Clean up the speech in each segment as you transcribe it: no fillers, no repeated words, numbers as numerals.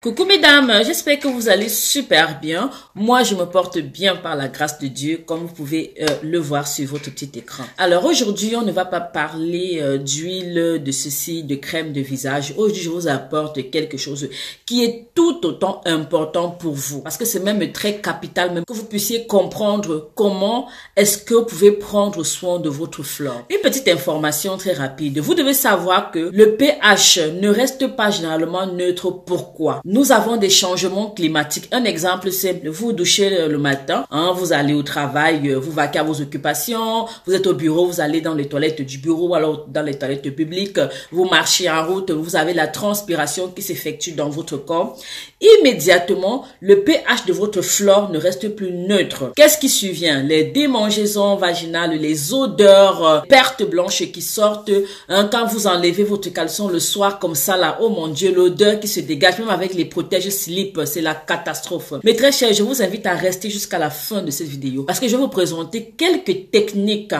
Coucou mesdames, j'espère que vous allez super bien. Moi, je me porte bien par la grâce de Dieu, comme vous pouvez le voir sur votre petit écran. Alors aujourd'hui, on ne va pas parler d'huile, de ceci, de crème de visage. Aujourd'hui, je vous apporte quelque chose qui est tout autant important pour vous. Parce que c'est même très capital, même que vous puissiez comprendre comment est-ce que vous pouvez prendre soin de votre flore. Une petite information très rapide. Vous devez savoir que le pH ne reste pas généralement neutre. Pourquoi? Nous avons des changements climatiques. Un exemple simple, vous douchez le matin, vous allez au travail, vous vaquez à vos occupations, vous êtes au bureau, vous allez dans les toilettes du bureau, alors dans les toilettes publiques, vous marchez en route, vous avez la transpiration qui s'effectue dans votre corps. Immédiatement, le pH de votre flore ne reste plus neutre. Qu'est-ce qui survient? Les démangeaisons vaginales, les odeurs, pertes blanches qui sortent, quand vous enlevez votre caleçon le soir comme ça là, oh mon Dieu, l'odeur qui se dégage, même avec les protèges slip, c'est la catastrophe. Mes très chers, je vous invite à rester jusqu'à la fin de cette vidéo parce que je vais vous présenter quelques techniques,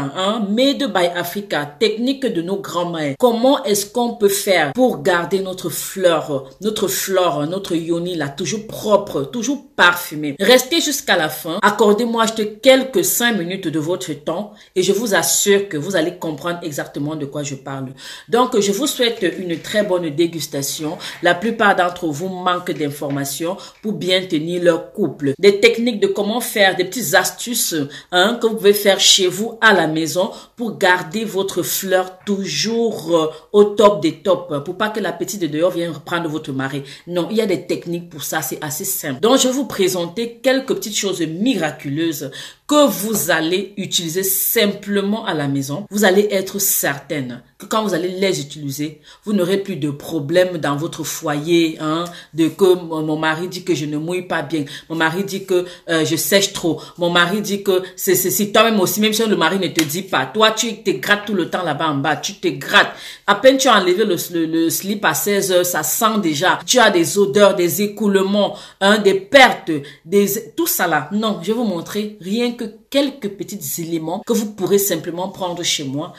made by Africa, techniques de nos grands-mères. Comment est-ce qu'on peut faire pour garder notre flore, notre yoni là, toujours propre, toujours parfumé. Restez jusqu'à la fin. Accordez-moi juste quelques 5 minutes de votre temps et je vous assure que vous allez comprendre exactement de quoi je parle. Donc, je vous souhaite une très bonne dégustation. La plupart d'entre vous manquent d'informations pour bien tenir leur couple. Des techniques de comment faire, des petites astuces que vous pouvez faire chez vous à la maison pour garder votre fleur toujours au top des tops, pour pas que la petite de dehors vienne reprendre votre mari. Non, il y a des techniques pour ça, c'est assez simple. Donc, je vais vous présenter quelques petites choses miraculeuses que vous allez utiliser simplement à la maison. Vous allez être certaine que quand vous allez les utiliser, vous n'aurez plus de problème dans votre foyer, de que mon mari dit que je ne mouille pas bien, mon mari dit que je sèche trop, mon mari dit que c'est toi-même aussi, même si le mari ne te dit pas, toi tu te grattes tout le temps là-bas en bas, tu te grattes, à peine tu as enlevé le slip à 16 heures, ça sent déjà, tu as des odeurs, des écoulements, des pertes, tout ça là. Non, je vais vous montrer rien que quelques petits éléments que vous pourrez simplement prendre chez moi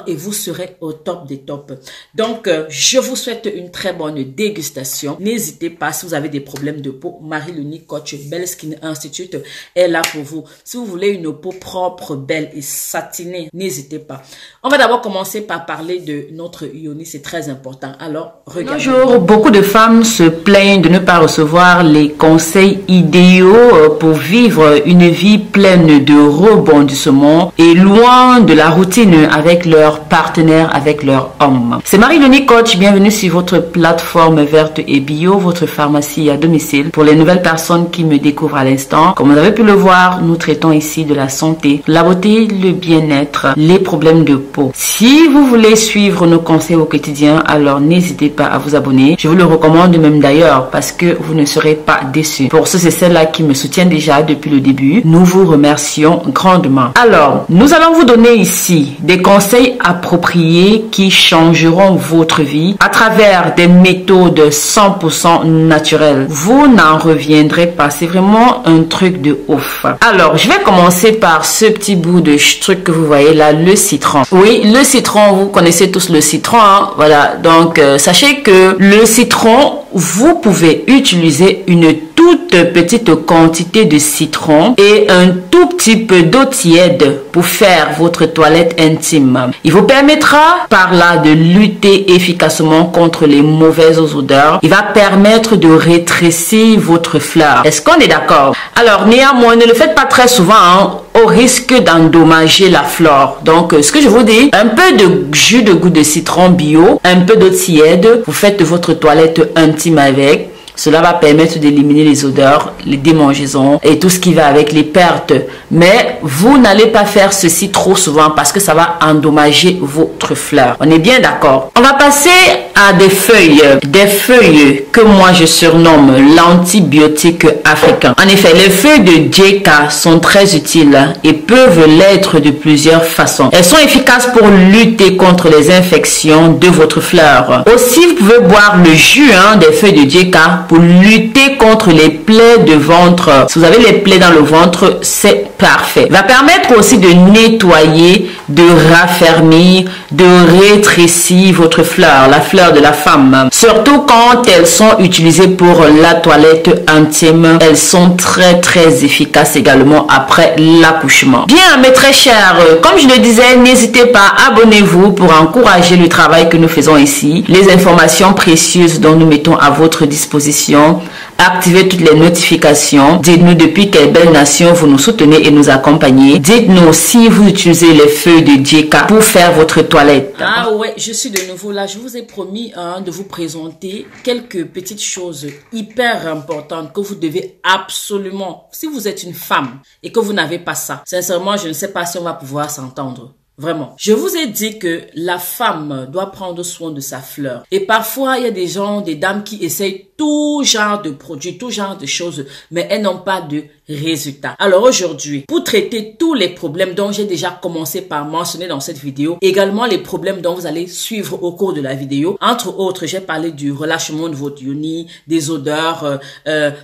et vous serez au top des tops. Donc, je vous souhaite une très bonne dégustation. N'hésitez pas, si vous avez des problèmes de peau, Marie-Luni Coach Belle Skin Institute est là pour vous. Si vous voulez une peau propre, belle et satinée, n'hésitez pas. On va d'abord commencer par parler de notre yoni, c'est très important. Alors, regardez. Bonjour, beaucoup de femmes se plaignent de ne pas recevoir les conseils idéaux pour vivre une vie pleine de rebondissement et loin de la routine avec leur partenaire, avec leur homme. C'est Marie-Luni Coach, bienvenue sur votre plateforme verte et bio, votre pharmacie à domicile. Pour les nouvelles personnes qui me découvrent à l'instant, comme vous avez pu le voir, nous traitons ici de la santé, la beauté, le bien-être, les problèmes de peau. Si vous voulez suivre nos conseils au quotidien, alors n'hésitez pas à vous abonner. Je vous le recommande même d'ailleurs parce que vous ne serez pas déçus. Pour ceux et celles-là qui me soutiennent déjà depuis le début, nous vous remercions grandement. Alors, nous allons vous donner ici des conseils appropriés qui changeront votre vie à travers des méthodes 100% naturelles. Vous n'en reviendrez pas. C'est vraiment un truc de ouf. Alors, je vais commencer par ce petit bout de truc que vous voyez là, le citron. Oui, le citron, vous connaissez tous le citron. Voilà, donc sachez que le citron, vous pouvez utiliser une toute petite quantité de citron et un tout petit peu d'eau tiède pour faire votre toilette intime. Il vous permettra par là de lutter efficacement contre les mauvaises odeurs. Il va permettre de rétrécir votre fleur. Est-ce qu'on est d'accord? Alors néanmoins, ne le faites pas très souvent au risque d'endommager la flore. Donc ce que je vous dis, un peu de jus de goût de citron bio, un peu d'eau tiède, vous faites votre toilette intime avec. Cela va permettre d'éliminer les odeurs, les démangeaisons et tout ce qui va avec les pertes. Mais vous n'allez pas faire ceci trop souvent parce que ça va endommager votre fleur. On est bien d'accord? On va passer à des feuilles que moi je surnomme l'antibiotique africain. En effet, les feuilles de djeka sont très utiles et peuvent l'être de plusieurs façons. Elles sont efficaces pour lutter contre les infections de votre fleur. Aussi, vous pouvez boire le jus des feuilles de djeka pour lutter contre les plaies de ventre. Si vous avez les plaies dans le ventre, c'est parfait. Il va permettre aussi de nettoyer de raffermir, de rétrécir votre fleur, la fleur de la femme. Surtout quand elles sont utilisées pour la toilette intime, elles sont très efficaces également après l'accouchement. Bien, mes très chers, comme je le disais, n'hésitez pas, abonnez-vous pour encourager le travail que nous faisons ici, les informations précieuses dont nous mettons à votre disposition. Activez toutes les notifications. Dites-nous depuis quelle belle nation vous nous soutenez et nous accompagnez. Dites-nous si vous utilisez les feuilles de Djeka pour faire votre toilette. Ah ouais, je suis de nouveau là. Je vous ai promis de vous présenter quelques petites choses hyper importantes que vous devez absolument, si vous êtes une femme et que vous n'avez pas ça, sincèrement, je ne sais pas si on va pouvoir s'entendre. Vraiment. Je vous ai dit que la femme doit prendre soin de sa fleur. Et parfois, il y a des gens, des dames qui essayent tout genre de produits, tout genre de choses, mais elles n'ont pas de résultats. Alors aujourd'hui, pour traiter tous les problèmes dont j'ai déjà commencé par mentionner dans cette vidéo, également les problèmes dont vous allez suivre au cours de la vidéo, entre autres, j'ai parlé du relâchement de votre yoni, des odeurs,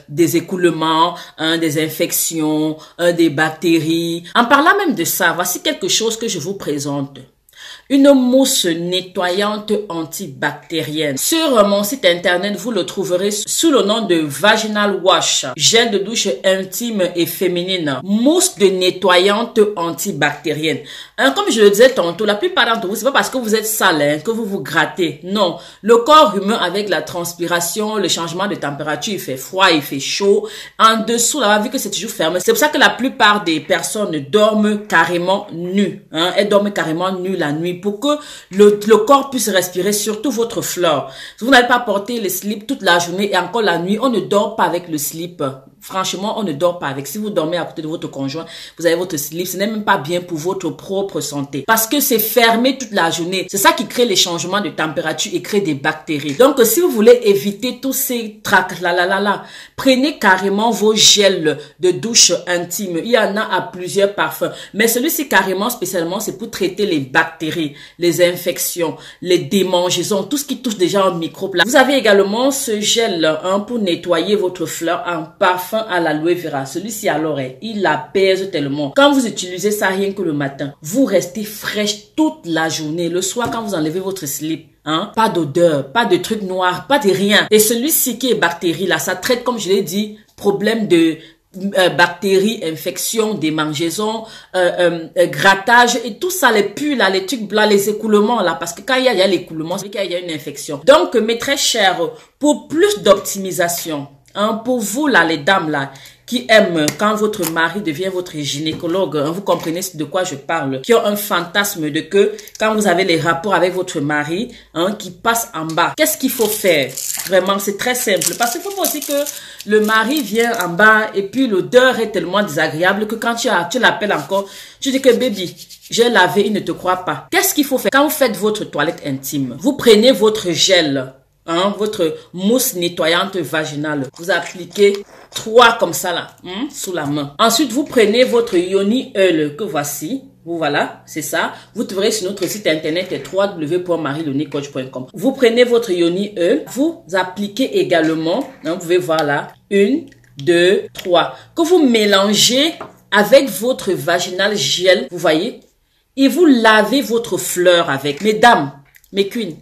des écoulements, des infections, des bactéries. En parlant même de ça, voici quelque chose que je vous présente. Une mousse nettoyante antibactérienne. Sur mon site internet, vous le trouverez sous le nom de Vaginal Wash, gel de douche intime et féminine, mousse de nettoyante antibactérienne. Comme je le disais tantôt, la plupart d'entre vous, c'est pas parce que vous êtes sale que vous vous grattez. Non, le corps humain avec la transpiration, le changement de température, il fait froid, il fait chaud. En dessous, là, vu que c'est toujours fermé, c'est pour ça que la plupart des personnes dorment carrément nues. Elles dorment carrément nues la nuit pour que le corps puisse respirer, surtout votre fleur. Si vous n'allez pas porter le slip toute la journée et encore la nuit, on ne dort pas avec le slip. Franchement, on ne dort pas avec. Si vous dormez à côté de votre conjoint, vous avez votre slip, ce n'est même pas bien pour votre propre santé. Parce que c'est fermé toute la journée. C'est ça qui crée les changements de température et crée des bactéries. Donc, si vous voulez éviter tous ces tracs, prenez carrément vos gels de douche intime. Il y en a à plusieurs parfums. Mais celui-ci carrément, spécialement, c'est pour traiter les bactéries, les infections, les démangeaisons, tout ce qui touche déjà un microbe. Vous avez également ce gel pour nettoyer votre fleur en parfum à l'aloe vera. Celui-ci alors, il apaise tellement. Quand vous utilisez ça rien que le matin, vous restez fraîche toute la journée. Le soir, quand vous enlevez votre slip, pas d'odeur, pas de trucs noirs, pas de rien. Et celui-ci qui est bactérie là, ça traite, comme je l'ai dit, problème de bactéries, infections, démangeaisons, grattage et tout ça, les pus là, les trucs blancs, les écoulements là, parce que quand il y a l'écoulement, c'est qu'il y a une infection. Donc mes très chers, pour plus d'optimisation, pour vous là, les dames là, qui aiment quand votre mari devient votre gynécologue, vous comprenez de quoi je parle, qui ont un fantasme de que quand vous avez les rapports avec votre mari, qui passe en bas, qu'est-ce qu'il faut faire? Vraiment, c'est très simple. Parce qu'il faut pas aussi que le mari vient en bas et puis l'odeur est tellement désagréable que quand tu l'appelles encore, tu dis que baby, j'ai lavé, il ne te croit pas. Qu'est-ce qu'il faut faire? Quand vous faites votre toilette intime, vous prenez votre gel, votre mousse nettoyante vaginale. Vous appliquez 3 comme ça là, sous la main. Ensuite, vous prenez votre yoni oil que voici. Voilà, c'est ça. Vous trouverez sur notre site internet www.marielonicoach.com. Vous prenez votre yoni oil. Vous appliquez également, vous pouvez voir là, 1, 2, 3. Que vous mélangez avec votre vaginal gel, vous voyez. Et vous lavez votre fleur avec. Mesdames, mes queens,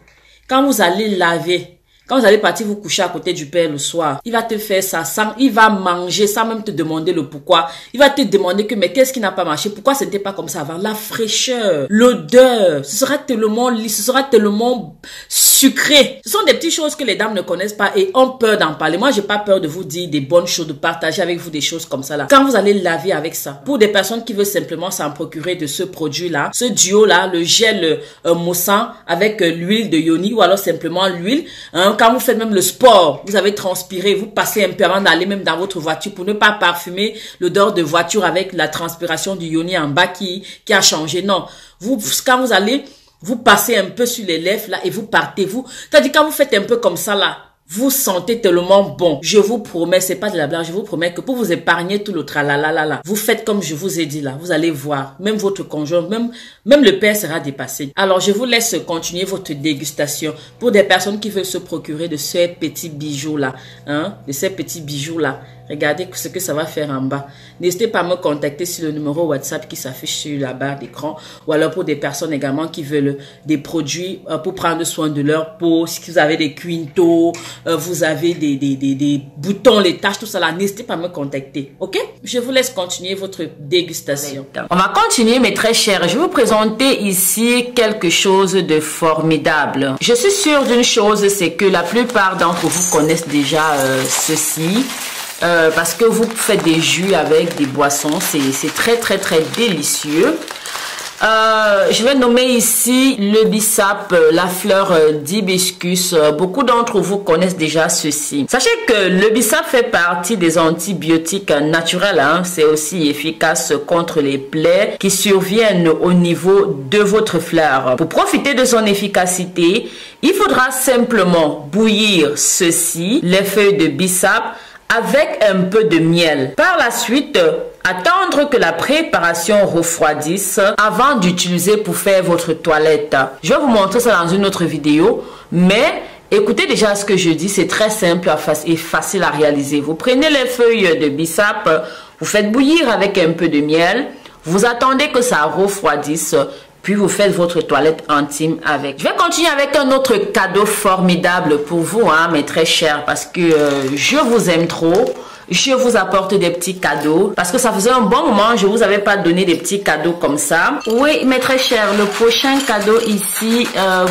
quand vous allez laver, quand vous allez partir vous coucher à côté du père le soir, il va te faire ça, il va manger sans même te demander le pourquoi. Il va te demander que mais qu'est-ce qui n'a pas marché? Pourquoi c'était pas comme ça avant? La fraîcheur, l'odeur, ce sera tellement lisse, ce sera tellement sucré. Ce sont des petites choses que les dames ne connaissent pas et ont peur d'en parler. Moi, j'ai pas peur de vous dire des bonnes choses, de partager avec vous des choses comme ça là. Quand vous allez laver avec ça, pour des personnes qui veulent simplement s'en procurer de ce produit là, ce duo là, le gel moussant avec l'huile de yoni ou alors simplement l'huile, quand vous faites même le sport, vous avez transpiré, vous passez un peu avant d'aller même dans votre voiture pour ne pas parfumer l'odeur de voiture avec la transpiration du yoni en bas qui a changé. Non, quand vous allez, vous passez un peu sur les lèvres là et vous partez. C'est-à-dire quand vous faites un peu comme ça là, vous sentez tellement bon. Je vous promets, c'est pas de la blague, je vous promets que pour vous épargner tout le tralala là, vous faites comme je vous ai dit là, vous allez voir, même votre conjoint, même le père sera dépassé. Alors je vous laisse continuer votre dégustation pour des personnes qui veulent se procurer de ces petits bijoux là, de ces petits bijoux là. Regardez ce que ça va faire en bas. N'hésitez pas à me contacter sur le numéro WhatsApp qui s'affiche sur la barre d'écran, ou alors pour des personnes également qui veulent des produits pour prendre soin de leur peau. Si vous avez des quintos, vous avez des boutons, les taches, tout ça là, n'hésitez pas à me contacter. Ok? Je vous laisse continuer votre dégustation. On va continuer mes très chers. Je vais vous présenter ici quelque chose de formidable. Je suis sûre d'une chose, c'est que la plupart d'entre vous connaissent déjà ceci. Parce que vous faites des jus avec des boissons, c'est très délicieux. Je vais nommer ici le bissap, la fleur d'hibiscus. Beaucoup d'entre vous connaissent déjà ceci. Sachez que le bissap fait partie des antibiotiques naturels. C'est aussi efficace contre les plaies qui surviennent au niveau de votre fleur. Pour profiter de son efficacité, il faudra simplement bouillir ceci, les feuilles de bissap, avec un peu de miel. Par la suite, attendre que la préparation refroidisse avant d'utiliser pour faire votre toilette. Je vais vous montrer ça dans une autre vidéo, mais écoutez déjà ce que je dis, c'est très simple et facile à réaliser. Vous prenez les feuilles de bissap, vous faites bouillir avec un peu de miel, vous attendez que ça refroidisse, puis vous faites votre toilette intime avec. Je vais continuer avec un autre cadeau formidable pour vous, mes très chers, parce que je vous aime trop. Je vous apporte des petits cadeaux parce que ça faisait un bon moment, je vous avais pas donné des petits cadeaux comme ça. Oui, mes très chers, le prochain cadeau ici,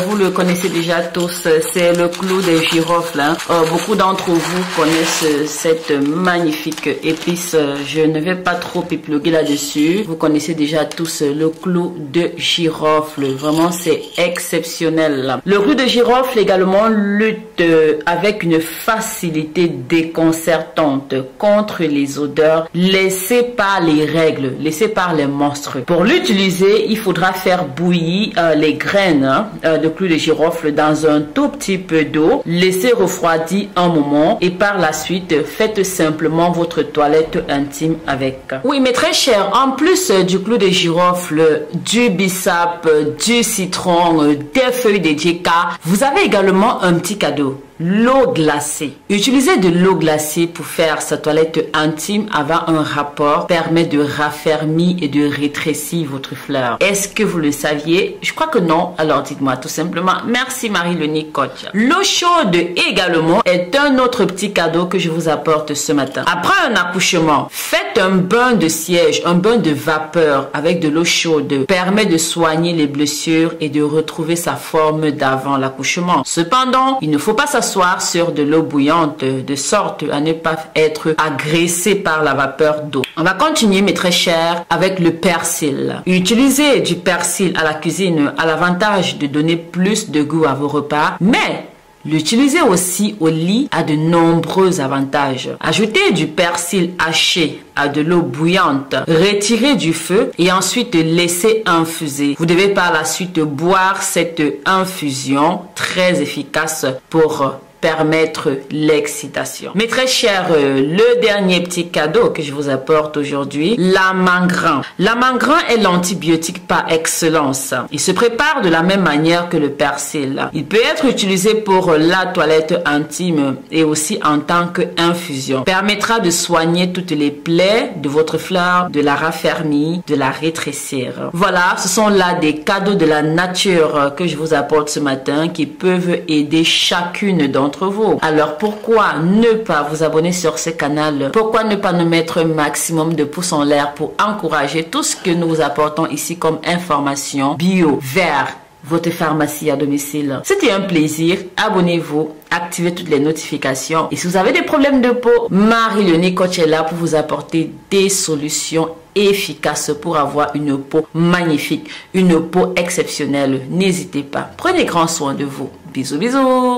vous le connaissez déjà tous, c'est le clou de girofle. Beaucoup d'entre vous connaissent cette magnifique épice. Je ne vais pas trop épiloguer là-dessus. Vous connaissez déjà tous le clou de girofle. Vraiment, c'est exceptionnel. Le clou de girofle également lutte avec une facilité déconcertante contre les odeurs laissées par les règles, laissées par les monstres. Pour l'utiliser, il faudra faire bouillir les graines de clou de girofle dans un tout petit peu d'eau, laisser refroidir un moment et par la suite, faites simplement votre toilette intime avec. Oui, mes très chers, en plus du clou de girofle, du bissap, du citron, des feuilles de djeka, vous avez également un petit cadeau. L'eau glacée. Utiliser de l'eau glacée pour faire sa toilette intime avant un rapport permet de raffermir et de rétrécir votre fleur. Est-ce que vous le saviez? Je crois que non. Alors dites-moi tout simplement. Merci Marie-Léonie Coach. L'eau chaude également est un autre petit cadeau que je vous apporte ce matin. Après un accouchement, faites un bain de siège, un bain de vapeur avec de l'eau chaude. Permet de soigner les blessures et de retrouver sa forme d'avant l'accouchement. Cependant, il ne faut pas s'asseoir sur de l'eau bouillante de sorte à ne pas être agressé par la vapeur d'eau. On va continuer mes très chers avec le persil. Utiliser du persil à la cuisine a l'avantage de donner plus de goût à vos repas, mais l'utiliser aussi au lit a de nombreux avantages. Ajoutez du persil haché à de l'eau bouillante, retirez du feu et ensuite laissez infuser. Vous devez par la suite boire cette infusion très efficace pour permettre l'excitation. Mes très chers, le dernier petit cadeau que je vous apporte aujourd'hui, l'amangran. L'amangran est l'antibiotique par excellence. Il se prépare de la même manière que le persil. Il peut être utilisé pour la toilette intime et aussi en tant qu'infusion. Permettra de soigner toutes les plaies de votre fleur, de la raffermir, de la rétrécir. Voilà, ce sont là des cadeaux de la nature que je vous apporte ce matin qui peuvent aider chacune d'entre vous. Alors pourquoi ne pas vous abonner sur ce canal? Pourquoi ne pas nous mettre un maximum de pouces en l'air pour encourager tout ce que nous vous apportons ici comme information bio vers votre pharmacie à domicile? C'était un plaisir. Abonnez-vous, activez toutes les notifications. Et si vous avez des problèmes de peau, Marie-Léonie Coach est là pour vous apporter des solutions efficaces pour avoir une peau magnifique, une peau exceptionnelle. N'hésitez pas. Prenez grand soin de vous. Bisous, bisous.